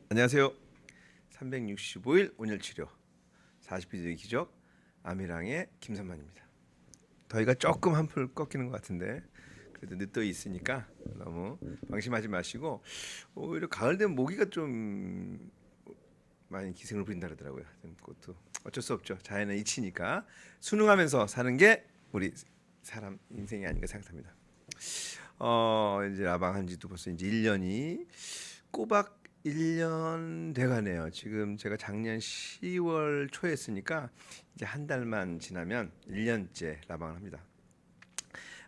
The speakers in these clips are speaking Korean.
안녕하세요. 365일 온열 치료 40피드의 기적 아미랑의 김선만입니다. 더위가 조금 한풀 꺾이는 것 같은데 그래도 늦더위 있으니까 너무 방심하지 마시고 오히려 가을 되면 모기가 좀 많이 기승을 부린다 그러더라고요. 그것도 어쩔 수 없죠. 자연의 이치니까 순응하면서 사는 게 우리 사람 인생이 아닌가 생각합니다. 이제 라방 한 지도 벌써 이제 1년이 꼬박 1년 돼가네요. 지금 제가 작년 10월 초에 했으니까 이제 한 달만 지나면 1년째 라방을 합니다.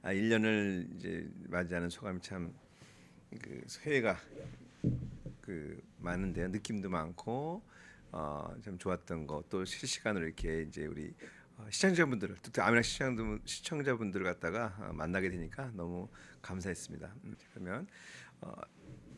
1년을 이제 맞이하는 소감이 참 그 소회가 많은데요. 느낌도 많고 참 좋았던 거 또 실시간으로 이렇게 이제 우리 시청자분들을 특히 아미랑 시청자분들을 갖다가 만나게 되니까 너무 감사했습니다. 그러면 어,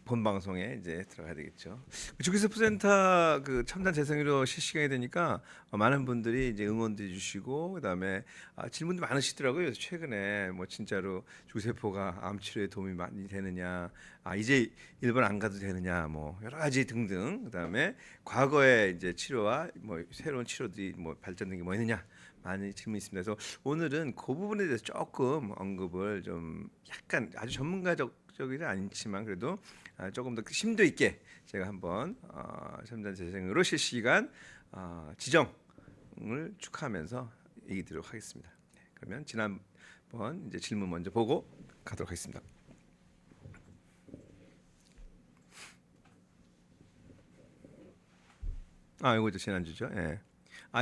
본 방송에 이제 들어가야 되겠죠. 주기세 프센터 그 첨단 재생으로 실시간이 되니까 많은 분들이 이제 응원도 해주시고 그다음에 질문도 많으시더라고요. 최근에 뭐 진짜로 주기세포가 암 치료에 도움이 많이 되느냐, 이제 일본 안 가도 되느냐, 뭐 여러 가지 등등. 그다음에 과거의 이제 치료와 뭐 새로운 치료들이 뭐 발전된 게 뭐 있느냐. 많이 질문이 있습니다. 그래서 오늘은 그 부분에 대해서 조금 언급을 좀 약간 아주 전문가적이지 않지만 그래도 조금 더 심도 있게 제가 한번 첨단 재생으로 실시간 지정을 축하하면서 얘기 드리도록 하겠습니다. 네, 그러면 지난번 이제 질문 먼저 보고 가도록 하겠습니다. 이거죠 지난주죠. 예.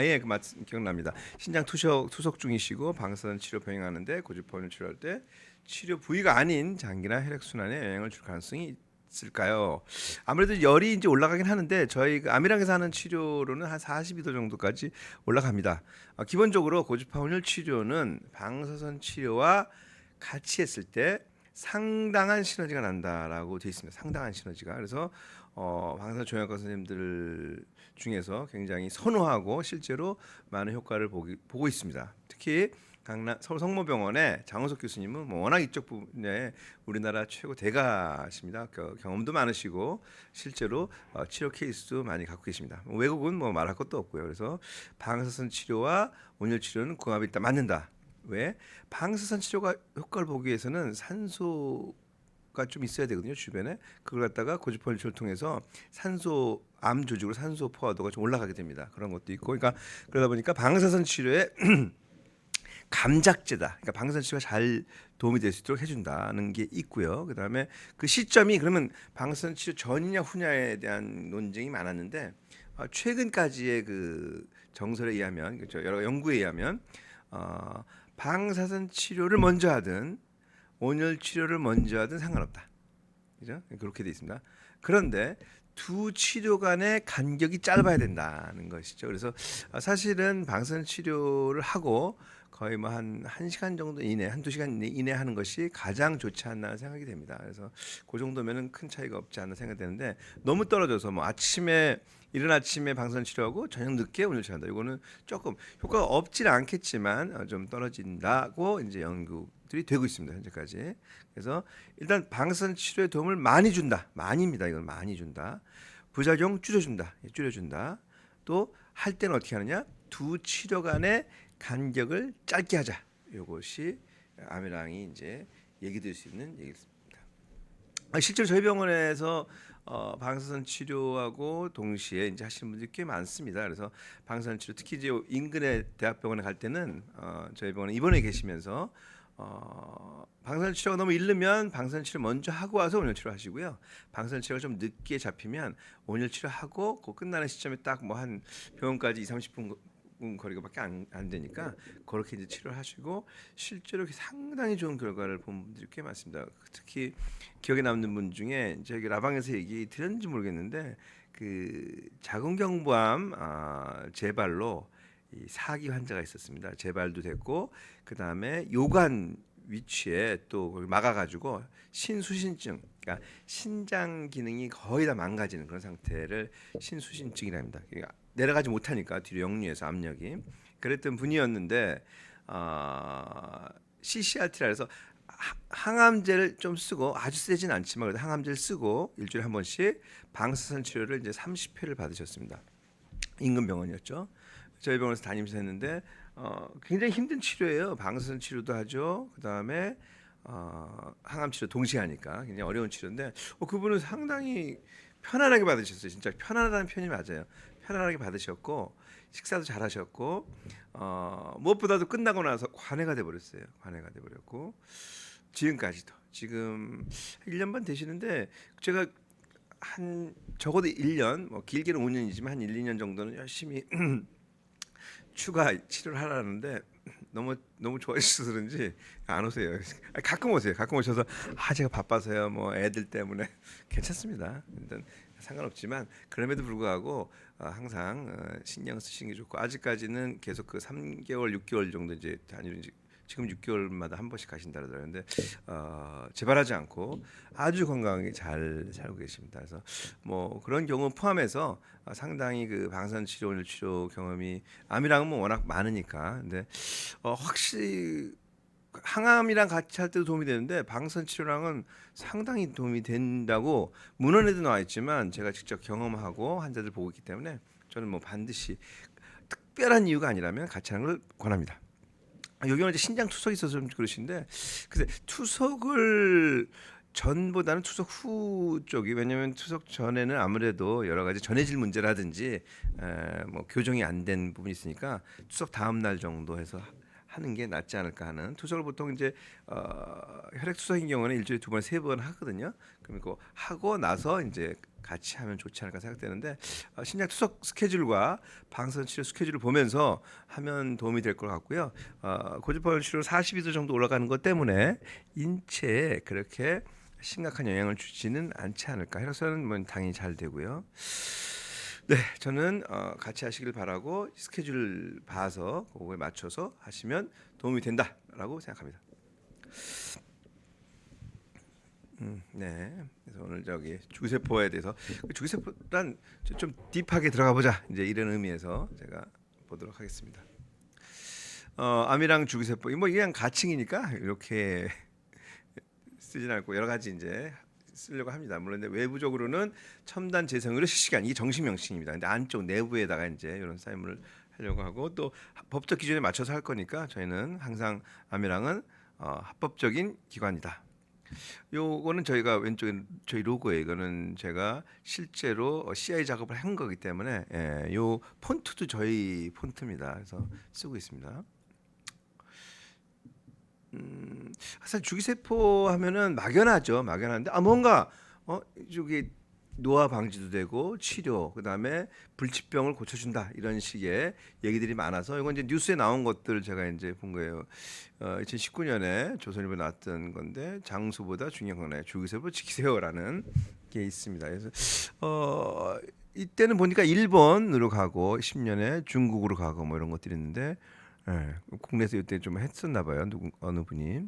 예, 기억납니다. 신장 투석 중이시고 방사선 치료 병행하는데 고주파원을 치료할 때 치료 부위가 아닌 장기나 혈액 순환에 영향을 줄 가능성이 있을까요? 아무래도 열이 이제 올라가긴 하는데 저희 그 아미랑에서 하는 치료로는 한 42도 정도까지 올라갑니다. 기본적으로 고주파 혼혈 치료는 방사선 치료와 같이 했을 때 상당한 시너지가 난다라고 되어 있습니다. 상당한 시너지가. 그래서 방사선 종양과 선생님들 중에서 굉장히 선호하고 실제로 많은 효과를 보고 있습니다. 특히 강남 서울 성모병원의 장호석 교수님은 뭐 워낙 이쪽 분야에 우리나라 최고 대가십니다. 경험도 많으시고 실제로 치료 케이스도 많이 갖고 계십니다. 외국은 뭐 말할 것도 없고요. 그래서 방사선 치료와 온열 치료는 궁합이 있다 맞는다. 왜? 방사선 치료가 효과를 보기 위해서는 산소가 좀 있어야 되거든요 주변에. 그걸 갖다가 고주파 온열을 통해서 산소 암 조직으로 산소 포화도가 좀 올라가게 됩니다. 그런 것도 있고, 그러니까 그러다 보니까 방사선 치료에 감작제다. 그러니까 방사선 치료가 잘 도움이 될 수 있도록 해준다는 게 있고요. 그 다음에 그 시점이 그러면 방사선 치료 전이냐 후냐에 대한 논쟁이 많았는데 최근까지의 그 정설에 의하면 그렇죠. 여러 연구에 의하면 방사선 치료를 먼저 하든 온열 치료를 먼저 하든 상관없다. 그죠? 그렇게 돼 있습니다. 그런데 두 치료 간의 간격이 짧아야 된다는 것이죠. 그래서 사실은 방사선 치료를 하고 거의 뭐 한 1시간 정도 이내, 한두 시간 이내 하는 것이 가장 좋지 않나 생각이 됩니다. 그래서 그 정도면은 큰 차이가 없지 않나 생각이 되는데 너무 떨어져서 뭐 이른 아침에 방사선 치료하고 저녁 늦게 온열 치료한다. 이거는 조금 효과가 없지는 않겠지만 좀 떨어진다고 이제 연구들이 되고 있습니다. 현재까지. 그래서 일단 방사선 치료에 도움을 많이 준다. 많이입니다. 이건 많이 준다. 부작용 줄여준다. 줄여준다. 또 할 때는 어떻게 하느냐? 두 치료 간의 간격을 짧게 하자. 이것이 아미랑이 이제 얘기 드릴 수 있는 얘기입니다. 실제로 저희 병원에서 방사선 치료하고 동시에 이제 하시는 분들이 꽤 많습니다. 그래서 방사선 치료 특히 이제 인근의 대학병원에 갈 때는 저희 병원에 입원해 계시면서 방사선 치료가 너무 이르면 방사선 치료 먼저 하고 와서 온열 치료 하시고요. 방사선 치료가 좀 늦게 잡히면 온열 치료하고 그 끝나는 시점에 딱 뭐 한 병원까지 2, 30분 거리가밖에 안 되니까 그렇게 이제 치료를 하시고 실제로 상당히 좋은 결과를 본 분들이 꽤 많습니다. 특히 기억에 남는 분 중에 저기 라방에서 얘기 드렸는지 모르겠는데 그 자궁경부암 재발로 이 사기 환자가 있었습니다. 재발도 됐고 그 다음에 요관 위치에 또 막아가지고 신수신증, 그러니까 신장 기능이 거의 다 망가지는 그런 상태를 신수신증이랍니다. 그러니까 내려가지 못하니까 뒤로 역류해서 압력이 그랬던 분이었는데 CCRT라 해서 항암제를 좀 쓰고 아주 세진 않지만 그래도 항암제를 쓰고 일주일에 한 번씩 방사선 치료를 이제 30회를 받으셨습니다. 인근 병원이었죠. 저희 병원에서 다니면서 했는데 굉장히 힘든 치료예요. 방사선 치료도 하죠. 그다음에 항암 치료 동시에 하니까 굉장히 어려운 치료인데 그분은 상당히 편안하게 받으셨어요. 진짜 편안하다는 표현이 맞아요. 편안하게 받으셨고 식사도 잘하셨고 무엇보다도 끝나고 나서 관해가 돼버렸어요. 관해가 돼버렸고 지금까지도 지금 1년 반 되시는데 제가 한 적어도 1년 뭐 길게는 5년이지만 한 1, 2년 정도는 열심히 추가 치료를 하라는데 너무 좋아하셔서 그런지 안 오세요. 가끔 오세요. 가끔 오셔서 제가 바빠서요. 뭐 애들 때문에 괜찮습니다. 일단 상관없지만 그럼에도 불구하고 항상 신경 쓰시는 게 좋고 아직까지는 계속 그 3개월, 6개월 정도 이제 다니는 지금 6개월마다 한 번씩 가신다 그러는데 재발하지 않고 아주 건강하게 잘 살고 계십니다. 그래서 뭐 그런 경우 포함해서 상당히 그 방사선 치료, 오늘 치료 경험이 암이랑은 뭐 워낙 많으니까 근데 확실히 항암이랑 같이 할 때도 도움이 되는데 방사선 치료랑은 상당히 도움이 된다고 문헌에도 나와 있지만 제가 직접 경험하고 환자들 보고 있기 때문에 저는 뭐 반드시 특별한 이유가 아니라면 같이 하는 걸 권합니다. 여기는 이제 신장 투석이 있어서 좀 그러신데 근데 투석을 전보다는 투석 후 쪽이 왜냐하면 투석 전에는 아무래도 여러 가지 전해질 문제라든지 뭐 교정이 안 된 부분이 있으니까 투석 다음 날 정도 해서 하는 게 낫지 않을까 하는 투석을 보통 이제 혈액 투석인 경우는 일주일에 2번, 3번 하거든요. 그러니까 하고 나서 이제 같이 하면 좋지 않을까 생각되는데 신장 투석 스케줄과 방사선 치료 스케줄을 보면서 하면 도움이 될 것 같고요. 고지혈 치료 42도 정도 올라가는 것 때문에 인체에 그렇게 심각한 영향을 주지는 않지 않을까. 혈액순환은 뭐 당연히 잘 되고요. 네, 저는 같이 하시길 바라고 스케줄 봐서 그거에 맞춰서 하시면 도움이 된다라고 생각합니다. 네, 그래서 오늘 저기 주기세포에 대해서 주기세포란 좀 딥하게 들어가 보자 이제 이런 의미에서 제가 보도록 하겠습니다. 암이랑 주기세포 뭐 그냥 가칭이니까 이렇게 쓰진 않고 여러 가지 이제 쓰려고 합니다. 물론 외부적으로는 첨단 재생의료 실시간 이게 정식 명칭입니다. 근데 안쪽 내부에다가 이제 이런 사용을 하려고 하고 또 법적 기준에 맞춰서 할 거니까 저희는 항상 암이랑은 합법적인 기관이다. 요거는 저희가 왼쪽에 저희 로고에 이거는 제가 실제로 CI 작업을 한 거기 때문에 요 폰트도 저희 폰트입니다. 그래서 쓰고 있습니다. 사실 주기세포 하면은 막연하죠. 막연한데 뭔가 저기 노화 방지도 되고 치료 그다음에 불치병을 고쳐준다 이런 식의 얘기들이 많아서 이건 이제 뉴스에 나온 것들 제가 이제 본 거예요. 2019년에 조선일보에 나왔던 건데 장수보다 중요한 건 주기세포 지키세요라는 게 있습니다. 그래서 이때는 보니까 일본으로 가고 10년에 중국으로 가고 뭐 이런 것들이 있는데 국내에서 이때 좀 했었나 봐요. 어느 분이.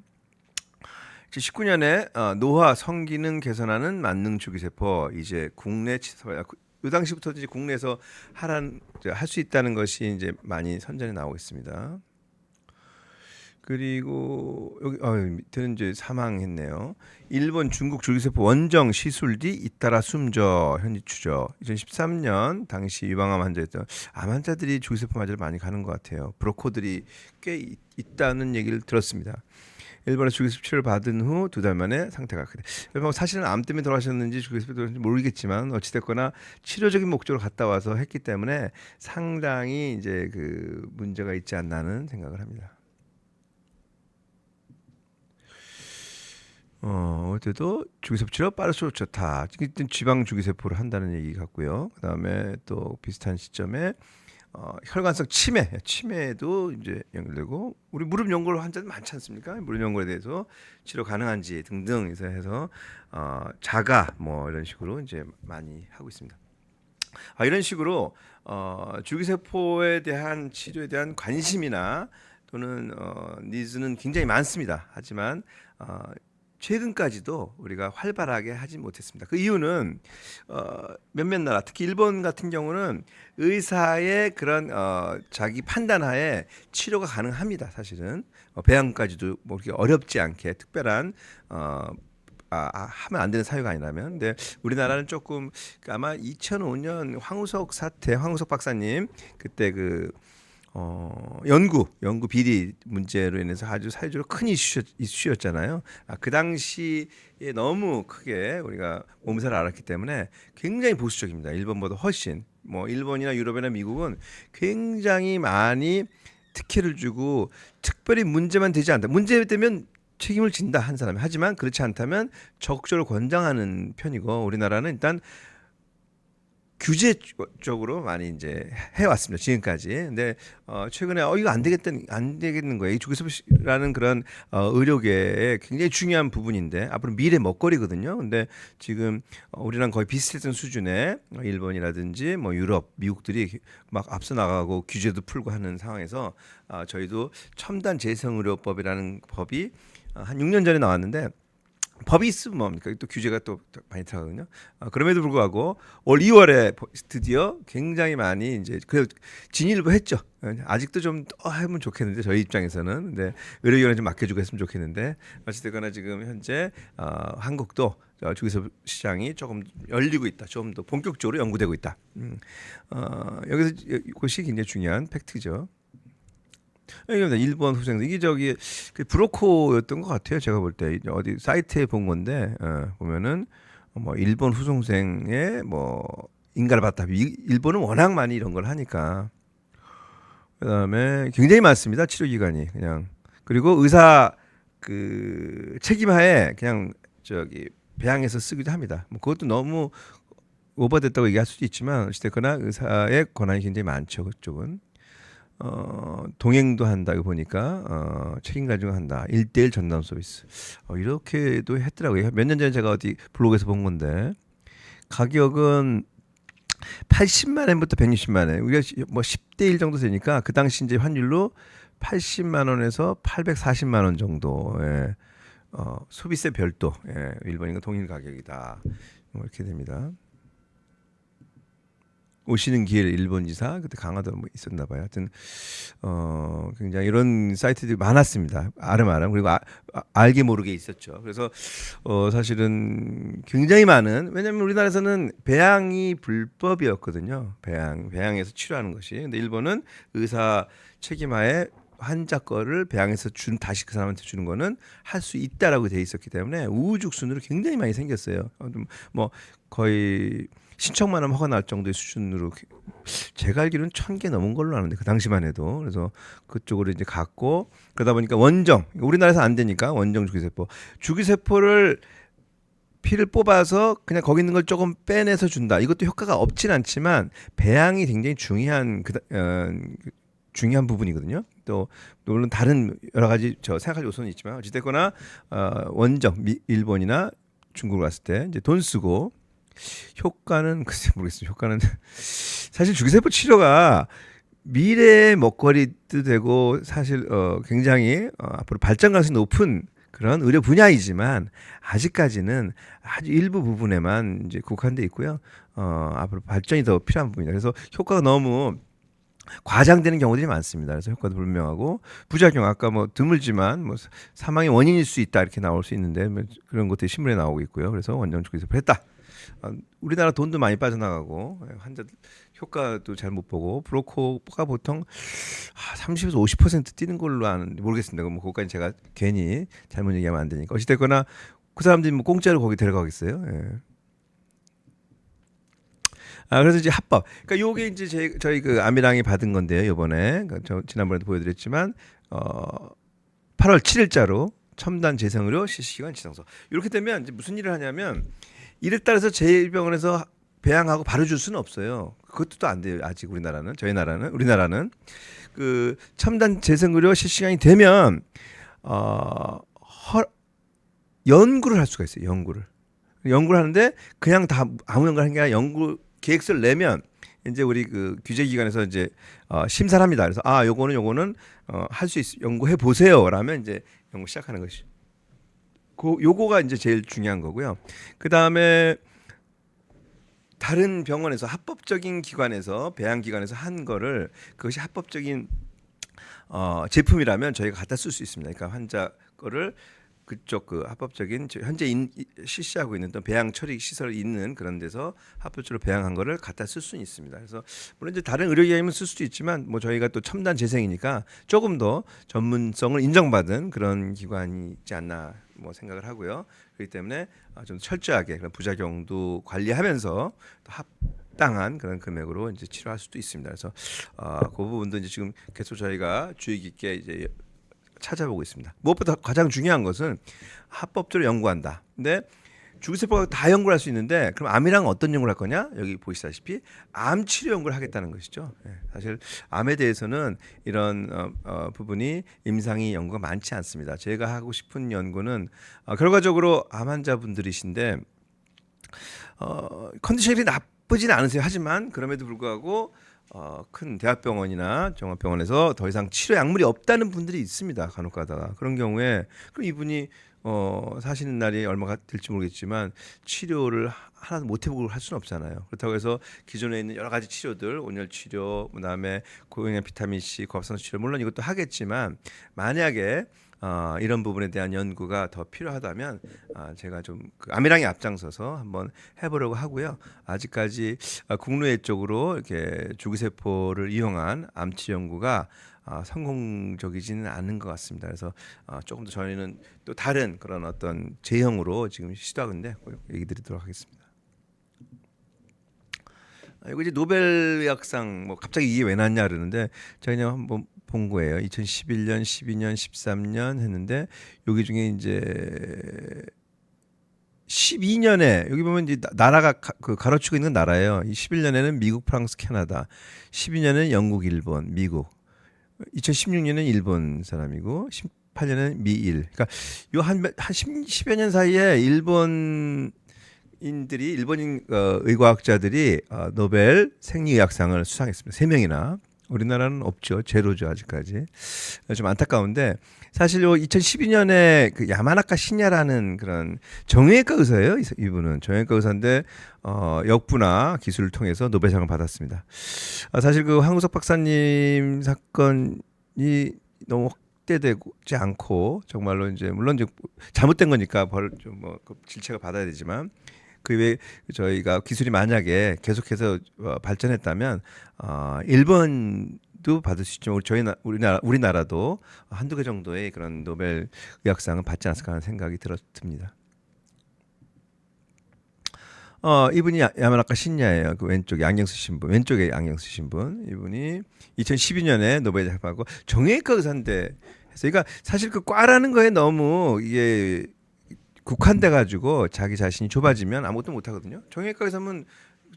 19년에 노화 성기능 개선하는 만능 주기세포 이제 국내 이 당시부터 이제 국내에서 할 수 있다는 것이 이제 많이 선전에 나오고 있습니다. 그리고 여기 밑에는 이제 사망했네요. 일본, 중국 주기세포 원정 시술 뒤 잇따라 숨져 현지 추적. 2013년 당시 유방암 환자였던 암 환자들이 주기세포 맞으러 많이 가는 것 같아요. 브로커들이 꽤 있다는 얘기를 들었습니다. 일본에서 주기세포 치료를 받은 후 2달 만에 상태가 그래. 사실은 암 때문에 돌아가셨는지 주기세포 돌아가셨는지 모르겠지만 어찌됐거나 치료적인 목적으로 갔다 와서 했기 때문에 상당히 이제 그 문제가 있지 않나 하는 생각을 합니다. 어때도 주기세포 치료 빠를수록 좋다. 지방 주기세포를 한다는 얘기 같고요. 그다음에 또 비슷한 시점에 혈관성 치매도 이제 연결되고 우리 무릎 연골 환자들 많지 않습니까? 무릎 연골에 대해서 치료 가능한지 등등 해서 자가 뭐 이런 식으로 이제 많이 하고 있습니다. 이런 식으로 주기세포에 대한 치료에 대한 관심이나 또는 니즈는 굉장히 많습니다. 하지만 최근까지도 우리가 활발하게 하지 못했습니다. 그 이유는 몇몇 나라, 특히 일본 같은 경우는 의사의 그런 자기 판단하에 치료가 가능합니다. 사실은 배양까지도 뭐 이렇게 어렵지 않게 특별한 하면 안 되는 사유가 아니라면. 근데 우리나라는 조금 아마 2005년 황우석 사태, 황우석 박사님 그때 연구 비리 문제로 인해서 아주 사회적으로 큰 이슈였잖아요. 그 당시에 너무 크게 우리가 몸살을 앓았기 때문에 굉장히 보수적입니다. 일본보다 훨씬. 뭐 일본이나 유럽이나 미국은 굉장히 많이 특혜를 주고 특별히 문제만 되지 않다. 문제 되면 책임을 진다 한 사람이. 하지만 그렇지 않다면 적극적으로 권장하는 편이고, 우리나라는 일단 규제 쪽으로 많이 이제 해왔습니다, 지금까지. 근데 최근에 이거 안 되겠는 거예요. 이 주기습이라는 그런 의료계의 굉장히 중요한 부분인데 앞으로 미래 먹거리거든요. 근데 지금 우리랑 거의 비슷했던 수준의 일본이라든지 뭐 유럽, 미국들이 막 앞서 나가고 규제도 풀고 하는 상황에서 저희도 첨단 재생의료법이라는 법이 한 6년 전에 나왔는데, 법이 있으면 뭡니까? 또 규제가 또 많이 들어가거든요. 그럼에도 불구하고 올 2월에 드디어 굉장히 많이 이제 진일보 했죠. 아직도 좀 더 하면 좋겠는데 저희 입장에서는. 근데 의료기관에 좀 맡겨주고 했으면 좋겠는데, 어찌됐거나 지금 현재 한국도 주기습 시장이 조금 열리고 있다. 좀 더 본격적으로 연구되고 있다. 여기서 이것이 굉장히 중요한 팩트죠. 이겁니다. 일본 후생들 이게 그 브로커였던 것 같아요. 제가 볼 때 어디 사이트에 본 건데 보면은 뭐 일본 후송생의 뭐 인가를 받다. 일본은 워낙 많이 이런 걸 하니까. 그다음에 굉장히 많습니다. 치료 기간이 그냥. 그리고 의사 책임하에 그냥 배양해서 쓰기도 합니다. 뭐 그것도 너무 오버됐다고 얘기할 수도 있지만 어쨌거나 의사의 권한이 굉장히 많죠. 그쪽은. 동행도 한다고 보니까 책임 가지고 한다. 1대1 전담 서비스. 이렇게도 했더라고요. 몇 년 전에 제가 어디 블로그에서 본 건데 가격은 80만 원부터 160만 원. 우리가 뭐 10대 1 정도 되니까 그 당시 이제 환율로 80만 원에서 840만 원 정도의 소비세 별도, 일본인과 동일 가격이다. 뭐 이렇게 됩니다. 오시는 길 일본 지사 그때 강화도 뭐 있었나 봐요. 하여튼 굉장히 이런 사이트들이 많았습니다. 아름아름. 그리고 알게 모르게 있었죠. 그래서 사실은 굉장히 많은, 왜냐하면 우리나라에서는 배양이 불법이었거든요. 배양에서 치료하는 것이. 근데 일본은 의사 책임하에 환자 거를 배양해서 다시 그 사람한테 주는 거는 할 수 있다라고 돼 있었기 때문에 우후죽순으로 굉장히 많이 생겼어요. 뭐 거의 신청만 하면 허가 날 정도의 수준으로, 제가 알기로는 1,000개 넘은 걸로 아는데 그 당시만 해도. 그래서 그쪽으로 이제 갔고, 그러다 보니까 원정, 우리나라에서 안 되니까 원정 주기세포를 피를 뽑아서 그냥 거기 있는 걸 조금 빼내서 준다. 이것도 효과가 없진 않지만 배양이 굉장히 중요한 부분이거든요. 또 물론 다른 여러 가지 생각할 요소는 있지만 어찌됐거나 원정 일본이나 중국을 갔을 때 이제 돈 쓰고, 효과는 글쎄 모르겠어요. 효과는 사실 주기세포 치료가 미래의 먹거리도 되고 사실 굉장히 앞으로 발전 가능성이 높은 그런 의료 분야이지만 아직까지는 아주 일부 부분에만 이제 국한돼 있고요. 앞으로 발전이 더 필요한 부분이다. 그래서 효과가 너무 과장되는 경우들이 많습니다. 그래서 효과도 불명하고 부작용, 아까 뭐 드물지만 뭐 사망의 원인일 수 있다 이렇게 나올 수 있는데 그런 것들이 신문에 나오고 있고요. 그래서 원정 주기세포를 했다. 우리나라 돈도 많이 빠져나가고 환자들 효과도 잘 못 보고, 브로커가 보통 30에서 50% 뛰는 걸로 아는데 모르겠습니다. 뭐 그것까지 제가 괜히 잘못 얘기하면 안 되니까. 어찌됐거나 그 사람들이 뭐 공짜로 거기 데려가겠어요. 예. 그래서 이제 합법. 그러니까 요게 이제 저희 아미랑이 받은 건데요. 이번에 저 지난번에도 보여드렸지만 8월 7일자로 첨단 재생의료 실시기간 지정서. 이렇게 되면 이제 무슨 일을 하냐면, 이를 따라서 제1병원에서 배양하고 바로 줄 수는 없어요. 그것도 또 안 돼요. 아직 우리나라는 그 첨단 재생의료 실시간이 되면 연구를 할 수가 있어요. 연구를 하는데 그냥 다 아무 연구를 하는 게 아니라 연구 계획서를 내면 이제 우리 규제기관에서 이제 심사를 합니다. 그래서 요거는 할 수 있어, 연구해 보세요. 라면 이제 연구 시작하는 것이. 요거가 이제 제일 중요한 거고요. 그 다음에 다른 병원에서 합법적인 기관에서 배양 기관에서 한 거를, 그것이 합법적인 제품이라면 저희가 갖다 쓸 수 있습니다. 그러니까 환자 거를 그쪽 그 합법적인 현재 실시하고 있는 또 배양 처리 시설이 있는 그런 데서 합법적으로 배양한 거를 갖다 쓸 수는 있습니다. 그래서 물론 이제 다른 의료기관이면 쓸 수도 있지만 뭐 저희가 또 첨단 재생이니까 조금 더 전문성을 인정받은 그런 기관이 있지 않나 뭐 생각을 하고요. 그렇기 때문에 좀 철저하게 그런 부작용도 관리하면서 또 합당한 그런 금액으로 이제 치료할 수도 있습니다. 그래서 그 부분도 이제 지금 계속 저희가 주의 깊게 이제 찾아보고 있습니다. 무엇보다 가장 중요한 것은 합법적으로 연구한다. 근데 주기세포가 다 연구를 할 수 있는데 그럼 암이랑 어떤 연구를 할 거냐? 여기 보시다시피 암 치료 연구를 하겠다는 것이죠. 사실 암에 대해서는 이런 부분이 임상이 연구가 많지 않습니다. 제가 하고 싶은 연구는 결과적으로 암 환자분들이신데 컨디션이 나쁘진 않으세요. 하지만 그럼에도 불구하고 큰 대학병원이나 종합병원에서 더 이상 치료 약물이 없다는 분들이 있습니다. 간혹 가다가 그런 경우에 그럼 이분이 사시는 날이 얼마가 될지 모르겠지만 치료를 하나도 못 해보고 할 수는 없잖아요. 그렇다고 해서 기존에 있는 여러 가지 치료들, 온열 치료, 그다음에 고용량 비타민 C, 고압산소 치료 물론 이것도 하겠지만 만약에 이런 부분에 대한 연구가 더 필요하다면 제가 좀 그 아미랑에 앞장서서 한번 해보려고 하고요. 아직까지 국내외 쪽으로 이렇게 주기세포를 이용한 암치 연구가 성공적이지는 않은 것 같습니다. 그래서 조금 더 저희는 또 다른 그런 어떤 제형으로 지금 시도하는데 얘기 드리도록 하겠습니다. 이거 이제 노벨의학상 뭐 갑자기 이게 왜 났냐 그러는데 제가 그냥 한번 본 거예요. 2011년, 12년, 13년 했는데 여기 중에 이제 12년에 여기 보면 이제 나라가 가로치고 있는 나라예요. 11년에는 미국, 프랑스, 캐나다, 12년에는 영국, 일본, 미국, 2016년에는 일본 사람이고 18년에는 미일. 그러니까 요한 10여 년 사이에 일본인 의과학자들이 노벨 생리의학상을 수상했습니다. 3명이나. 우리나라는 없죠. 제로죠 아직까지. 좀 안타까운데 사실 요 2012년에 그 야마나카 신야라는 그런 정형외과 의사예요. 이분은 정형외과 의사인데 역부나 기술을 통해서 노벨상을 받았습니다. 사실 그 황우석 박사님 사건이 너무 확대되지 않고 정말로 이제 물론 이제 잘못된 거니까 좀뭐 질책을 받아야 되지만 그 외에 저희가 기술이 만약에 계속해서 발전했다면 일본도 받을 수 있지만 우리나라도 한두 개 정도의 그런 노벨 의학상을 받지 않았을까 하는 생각이 듭니다. 이분이 야마나카 신야예요. 그 왼쪽에 안경 쓰신 분, 왼쪽에 안경 쓰신 분. 이분이 2012년에 노벨상 받고 정형외과 의사인데 그러니까 사실 그 과라는 거에 너무 이게 국한돼 가지고 자기 자신이 좁아지면 아무것도 못 하거든요. 정형외과 의사면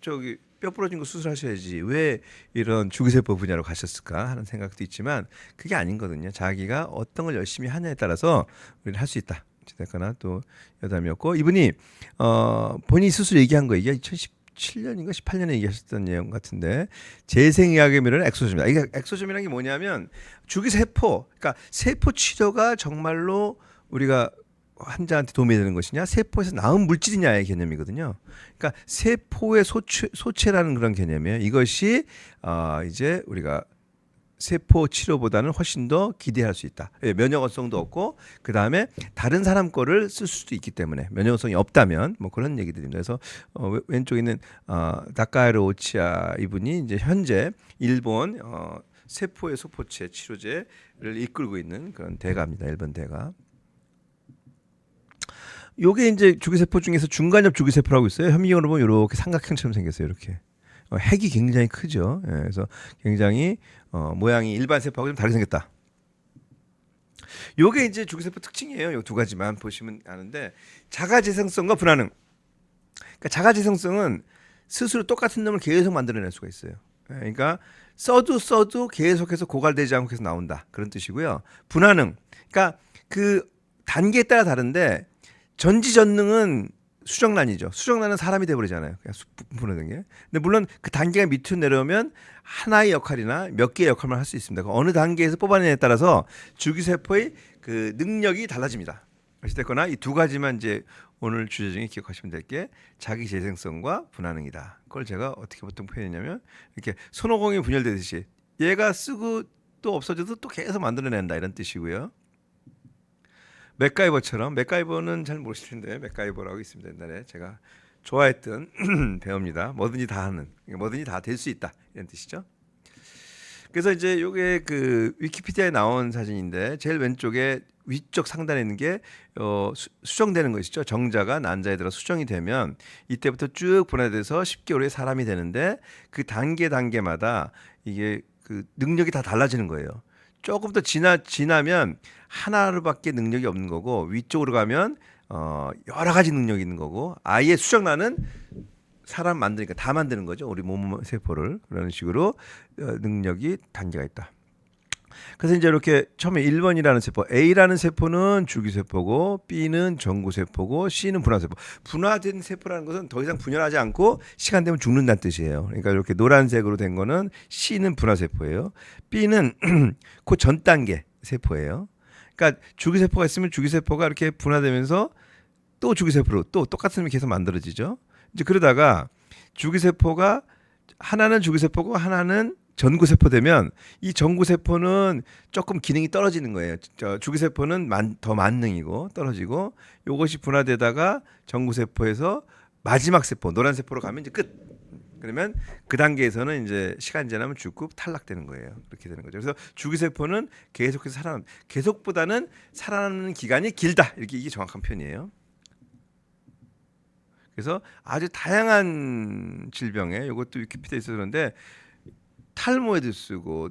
저기 뼈 부러진 거 수술하셔야지 왜 이런 주기세포 분야로 가셨을까 하는 생각도 있지만 그게 아닌거든요. 자기가 어떤 걸 열심히 하냐에 따라서 우리는 할 수 있다. 어쨌거나 또 여담이었고 이분이 본인이 스스로 얘기한 거 이게 2017년인가 18년에 얘기하셨던 내용 같은데 재생의학의 미래는 엑소점이다. 이게 엑소점이라는 게 뭐냐면 주기세포, 그러니까 세포 치료가 정말로 우리가 환자한테 도움이 되는 것이냐 세포에서 나온 물질이냐의 개념이거든요. 그러니까 세포의 소체라는 그런 개념이에요. 이것이 이제 우리가 세포 치료보다는 훨씬 더 기대할 수 있다. 면역성도 없고 그 다음에 다른 사람 거를 쓸 수도 있기 때문에 면역성이 없다면 뭐 그런 얘기들입니다. 그래서 왼쪽에 있는 다카에로 오치아 이분이 이제 현재 일본 세포의 소포체 치료제를 이끌고 있는 그런 대가입니다. 일본 대가. 요게 이제 주기세포 중에서 중간엽 주기세포라고 있어요. 현미경으로 보면 이렇게 삼각형처럼 생겼어요. 이렇게 핵이 굉장히 크죠. 그래서 굉장히 모양이 일반 세포하고 좀 다르게 생겼다. 요게 이제 주기세포 특징이에요. 요 두 가지만 보시면 아는데 자가재생성과 분화능. 그러니까 자가재생성은 스스로 똑같은 놈을 계속 만들어낼 수가 있어요. 그러니까 써도 계속해서 고갈되지 않고 계속 나온다. 그런 뜻이고요. 분화능. 그러니까 그 단계에 따라 다른데 전지전능은 수정란이죠. 수정란은 사람이 돼버리잖아요. 그냥 분화된 게. 근데 물론 그 단계가 밑으로 내려오면 하나의 역할이나 몇 개의 역할만 할 수 있습니다. 어느 단계에서 뽑아내냐에 따라서 주기세포의 그 능력이 달라집니다. 어찌됐거나 이 두 가지만 이제 오늘 주제 중에 기억하시면 될 게 자기 재생성과 분화능이다. 그걸 제가 어떻게 보통 표현했냐면 이렇게 손오공이 분열되듯이 얘가 쓰고 또 없어져도 또 계속 만들어낸다 이런 뜻이고요. 맥가이버처럼 맥가이버는 잘 모르실 텐데 맥가이버라고 있습니다. 옛날에 제가 좋아했던 배우입니다. 뭐든지 다 하는, 뭐든지 다 될 수 있다 이런 뜻이죠. 그래서 이제 요게 그 위키피디아에 나온 사진인데 제일 왼쪽에 위쪽 상단에 있는 게 수정되는 것이죠. 정자가 난자에 들어 수정이 되면 이때부터 쭉 분해돼서 10개월의 사람이 되는데 그 단계마다 이게 그 능력이 다 달라지는 거예요. 조금 더 지나면 하나로밖에 능력이 없는 거고 위쪽으로 가면 여러 가지 능력이 있는 거고 아예 수정란은 사람 만드니까 다 만드는 거죠. 우리 몸 세포를 그런 식으로 능력이 단계가 있다. 그래서 이제 이렇게 처음에 1번이라는 세포, A라는 세포는 줄기세포고 B는 전구세포고 C는 분화세포. 분화된 세포라는 것은 더 이상 분열하지 않고 시간 되면 죽는다는 뜻이에요. 그러니까 이렇게 노란색으로 된 거는 C는 분화세포예요. B는 그 전 단계 세포예요. 그러니까 줄기세포가 있으면 줄기세포가 이렇게 분화되면서 또 줄기세포로 또 똑같은 게 계속 만들어지죠. 이제 그러다가 줄기세포가 하나는 줄기세포고 하나는 전구세포 되면 이 전구세포는 조금 기능이 떨어지는 거예요. 줄기세포는 더 만능이고 떨어지고 이것이 분화되다가 전구세포에서 마지막 세포 노란세포로 가면 이제 끝. 그러면 그 단계에서는 이제 시간 지나면 죽고 탈락되는 거예요. 그렇게 되는 거죠. 그래서 줄기세포는 계속해서 계속보다는 살아남는 기간이 길다. 이렇게 이게 정확한 표현이에요. 그래서 아주 다양한 질병에 이것도 위키피디아에 있어서 그런데 탈모에도 쓰고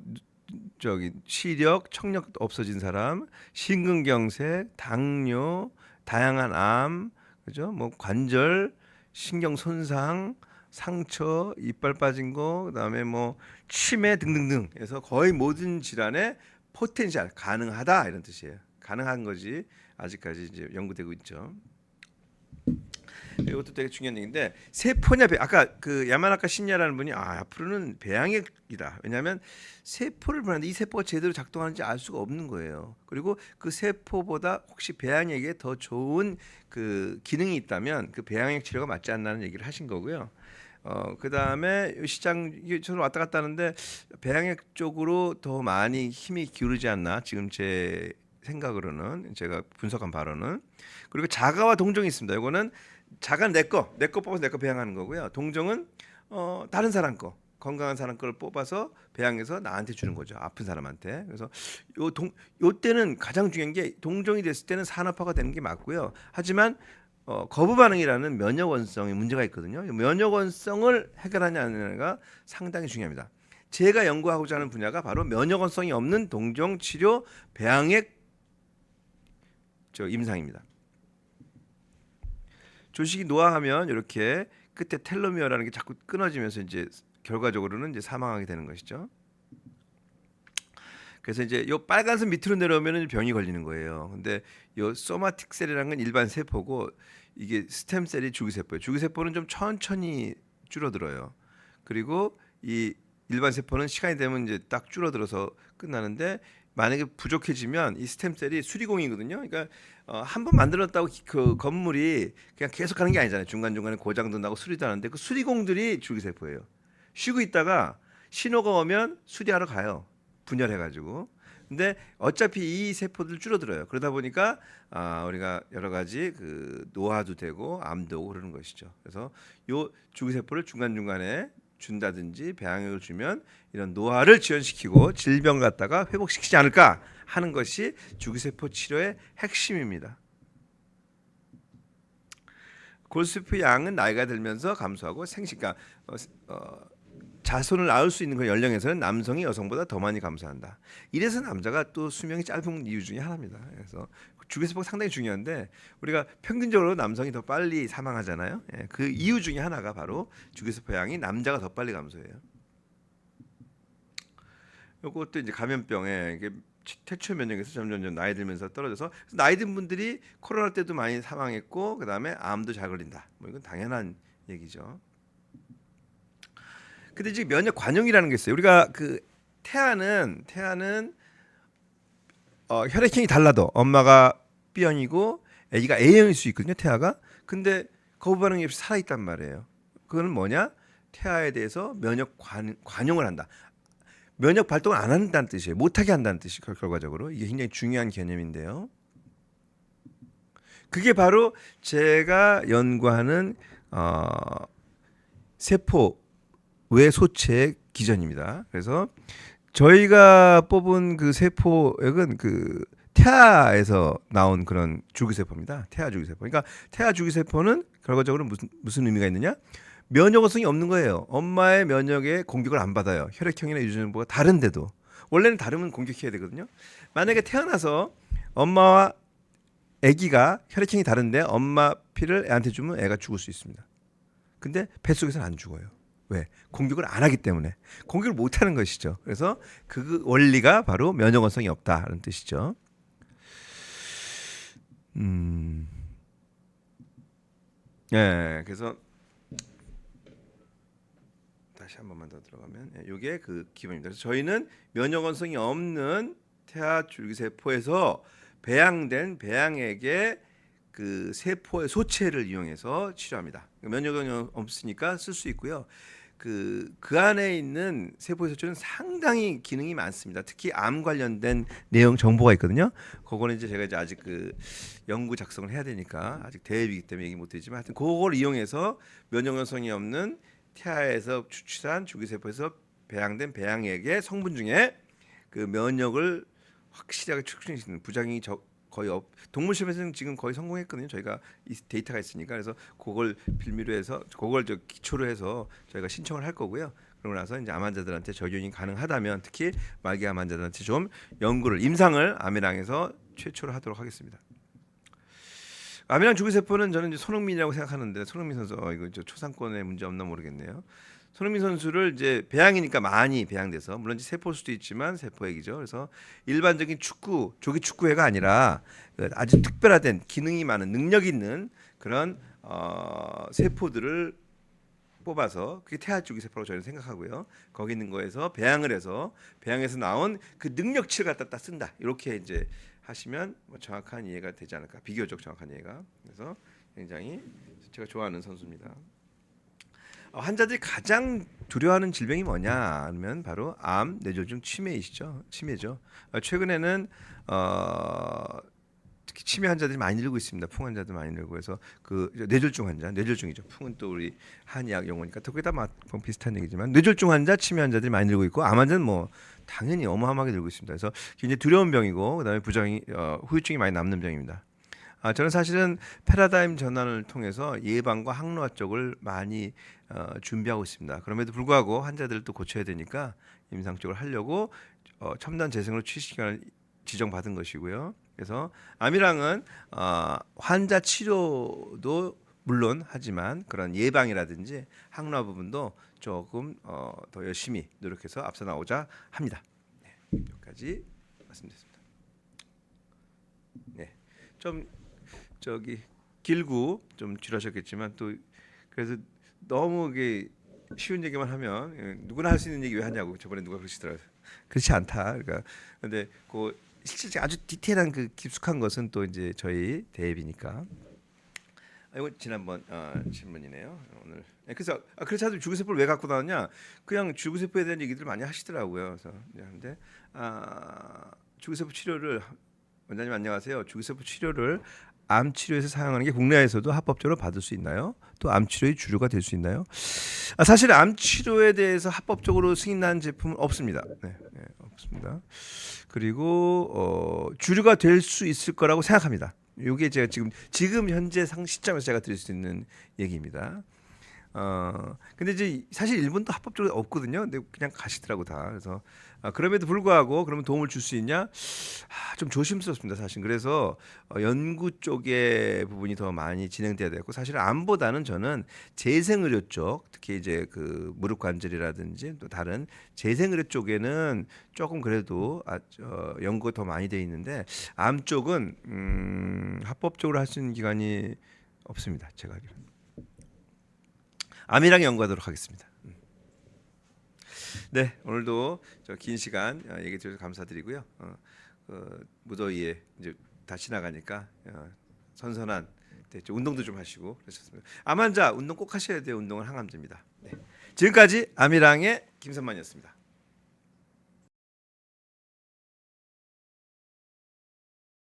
시력, 청력 없어진 사람, 심근경색, 당뇨, 다양한 암, 그죠? 뭐 관절, 신경 손상, 상처, 이빨 빠진 거, 그다음에 뭐 치매 등등등 해서 거의 모든 질환에 포텐셜 가능하다 이런 뜻이에요. 가능한 거지 아직까지 이제 연구되고 있죠. 이것도 되게 중요한 얘기인데 세포냐 아까 그 야마나카 신야라는 분이 앞으로는 배양액이다. 왜냐하면 세포를 보는데 이 세포가 제대로 작동하는지 알 수가 없는 거예요. 그리고 그 세포보다 혹시 배양액에 더 좋은 그 기능이 있다면 그 배양액 치료가 맞지 않나는 얘기를 하신 거고요. 그 다음에 시장 저는 왔다 갔다 하는데 배양액 쪽으로 더 많이 힘이 기울지 않나 지금 제 생각으로는 제가 분석한 바로는. 그리고 자가와 동종이 있습니다. 이거는 자가는 내 거 뽑아서 내 거 배양하는 거고요. 동종은 다른 사람 거 건강한 사람 거를 뽑아서 배양해서 나한테 주는 거죠. 아픈 사람한테. 그래서 요 때는 가장 중요한 게 동종이 됐을 때는 산업화가 되는 게 맞고요. 하지만 거부 반응이라는 면역 원성에 문제가 있거든요. 면역 원성을 해결하냐가 상당히 중요합니다. 제가 연구하고자 하는 분야가 바로 면역 원성이 없는 동종 치료 배양액 임상입니다. 조직이 노화하면 이렇게 끝에 텔로미어라는 게 자꾸 끊어지면서 이제 결과적으로는 이제 사망하게 되는 것이죠. 그래서 이제 요 빨간선 밑으로 내려오면은 병이 걸리는 거예요. 근데 요 소마틱 셀이라는 건 일반 세포고 이게 스템 셀이 줄기세포예요. 줄기세포는 좀 천천히 줄어들어요. 그리고 이 일반 세포는 시간이 되면 이제 딱 줄어들어서 끝나는데 만약에 부족해지면 이 스템 셀이 수리공이거든요. 그러니까 한 번 만들었다고 그 건물이 그냥 계속 가는 게 아니잖아요. 중간중간에 고장도 나고 수리도 하는데 그 수리공들이 줄기세포예요. 쉬고 있다가 신호가 오면 수리하러 가요. 분열해가지고. 근데 어차피 이 세포들 줄어들어요. 그러다 보니까 우리가 여러 가지 그 노화도 되고 암도 오고 그러는 것이죠. 그래서 요 줄기세포를 중간중간에 준다든지 배양액을 주면 이런 노화를 지연시키고 질병 갖다가 회복시키지 않을까 하는 것이 줄기세포 치료의 핵심입니다. 골수세포 양은 나이가 들면서 감소하고 생식가 자손을 낳을 수 있는 그 연령에서는 남성이 여성보다 더 많이 감소한다. 이래서 남자가 또 수명이 짧은 이유 중에 하나입니다. 그래서 줄기세포가 상당히 중요한데 우리가 평균적으로 남성이 더 빨리 사망하잖아요. 그 이유 중에 하나가 바로 줄기세포 양이 남자가 더 빨리 감소해요. 이것도 이제 감염병에 이게 태초 면역에서 점점 나이 들면서 떨어져서 나이 든 분들이 코로나 때도 많이 사망했고 그다음에 암도 잘 걸린다. 뭐 이건 당연한 얘기죠. 근데 지금 면역 관용이라는 게 있어요. 우리가 그 태아는 혈액형이 달라도 엄마가 B형이고 아기가 A형일 수 있거든요. 태아가. 근데 거부 반응이 없이 살아 있단 말이에요. 그거는 뭐냐? 태아에 대해서 면역 관용을 한다. 면역 발동을 안 한다는 뜻이에요. 못하게 한다는 뜻이 결과적으로 이게 굉장히 중요한 개념인데요. 그게 바로 제가 연구하는 세포 외 소체의 기전입니다. 그래서 저희가 뽑은 그 세포액은 그 태아에서 나온 그런 줄기세포입니다. 태아 줄기세포. 그러니까 태아 줄기세포는 결과적으로 무슨 의미가 있느냐? 면역성이 없는 거예요. 엄마의 면역에 공격을 안 받아요. 혈액형이나 유전자가 다른데도. 원래는 다르면 공격해야 되거든요. 만약에 태어나서 엄마와 아기가 혈액형이 다른데 엄마 피를 애한테 주면 애가 죽을 수 있습니다. 근데 뱃속에서는 안 죽어요. 왜? 공격을 안 하기 때문에. 공격을 못 하는 것이죠. 그래서 그 원리가 바로 면역성이 없다는 뜻이죠. 예, 그래서 다시 한 번만 더 들어가면 이게 그 기본입니다. 그래서 저희는 면역원성이 없는 태아 줄기세포에서 배양된 배양액의 그 세포의 소체를 이용해서 치료합니다. 면역이 없으니까 쓸 수 있고요. 그 안에 있는 세포의 소체는 상당히 기능이 많습니다. 특히 암 관련된 내용 정보가 있거든요. 그거는 이제 제가 이제 아직 그 연구 작성을 해야 되니까 아직 대회이기 때문에 얘기 못 드리지만 하여튼 그걸 이용해서 면역성이 없는 태아에서 추출한 줄기세포에서 배양된 배양액의 성분 중에 그 면역을 확실하게 축소시키는 부작용이 거의 동물 실험에서는 지금 거의 성공했거든요. 저희가 이 데이터가 있으니까 그래서 그걸 빌미로 해서 그걸 기초로 해서 저희가 신청을 할 거고요. 그러고 나서 이제 암 환자들한테 적용이 가능하다면 특히 말기 암 환자들한테 좀 연구를 임상을 아미랑에서 최초로 하도록 하겠습니다. 아미랑 줄기세포는 저는 이제 손흥민이라고 생각하는데 손흥민 선수 이거 초상권에 문제 없나 모르겠네요. 손흥민 선수를 이제 배양이니까 많이 배양돼서 물론 이제 세포일 수도 있지만 세포액이죠. 그래서 일반적인 축구 조기 축구회가 아니라 아주 특별화된 기능이 많은 능력 있는 그런 세포들을 뽑아서 그게 태아 줄기세포라고 저는 생각하고요. 거기 있는 거에서 배양을 해서 배양에서 나온 그 능력치를 갖다 딱 쓴다. 이렇게 이제 하시면 뭐 정확한 이해가 되지 않을까. 비교적 정확한 이해가. 그래서 굉장히 제가 좋아하는 선수입니다. 환자들이 가장 두려워하는 질병이 뭐냐 하면 바로 암, 뇌졸중, 치매죠. 최근에는 특히 치매 환자들이 많이 늘고 있습니다. 풍 환자들 많이 늘고 해서 그 뇌졸중 환자, 뇌졸중이죠. 풍은 또 우리 한의학 용어니까 거기다 비슷한 얘기지만 뇌졸중 환자, 치매 환자들이 많이 늘고 있고 암 환자는 뭐 당연히 어마어마하게 늘고 있습니다. 그래서 굉장히 두려운 병이고 그다음에 후유증이 많이 남는 병입니다. 저는 사실은 패러다임 전환을 통해서 예방과 항노화 쪽을 많이 준비하고 있습니다. 그럼에도 불구하고 환자들을 또 고쳐야 되니까 임상 쪽을 하려고 첨단 재생으로 취식기간을 지정받은 것이고요. 그래서 암이랑은 환자 치료도 물론 하지만 그런 예방이라든지 항노화 부분도 조금 더 열심히 노력해서 앞서 나오자 합니다. 네, 여기까지 말씀드렸습니다. 네, 좀 길고 좀 지루하셨겠지만 또 그래서 너무 이게 쉬운 얘기만 하면 누구나 할 수 있는 얘기 왜 하냐고 저번에 누가 그러시더라고요. 그렇지 않다. 그러니까 근데 그 실제 아주 디테일한 그 깊숙한 것은 또 이제 저희 대회비니까. 이거 지난번 질문이네요. 오늘. 그래서 그렇지 않으면 줄기세포를 왜 갖고 나왔냐? 그냥 줄기세포에 대한 얘기들 많이 하시더라고요. 그래서 근데 줄기세포 치료를 원장님 안녕하세요. 줄기세포 치료를 암 치료에서 사용하는 게 국내에서도 합법적으로 받을 수 있나요? 또 암 치료의 주류가 될 수 있나요? 사실 암 치료에 대해서 합법적으로 승인난 제품은 없습니다. 네, 없습니다. 그리고 주류가 될 수 있을 거라고 생각합니다. 이게 제가 지금 현재 시점에서 제가 드릴 수 있는 얘기입니다. 근데 이제 사실 일본도 합법적으로 없거든요. 근데 그냥 가시더라고 다. 그래서 그럼에도 불구하고 그러면 도움을 줄 수 있냐? 좀 조심스럽습니다, 사실. 그래서 연구 쪽의 부분이 더 많이 진행돼야 되고 사실 암보다는 저는 재생의료 쪽, 특히 이제 그 무릎 관절이라든지 또 다른 재생의료 쪽에는 조금 그래도 연구가 더 많이 돼 있는데 암 쪽은 합법적으로 할 수 있는 기관이 없습니다, 제가 알기로는. 암이랑 연구하도록 하겠습니다. 네, 오늘도 긴 시간 얘기 주셔서 감사드리고요. 무더위에 이제 다 지나가니까 선선한 운동도 좀 하시고 그러셨습니다. 암 환자 운동 꼭 하셔야 돼요. 운동은 항암제입니다. 네. 지금까지 암이랑의 김선만이었습니다.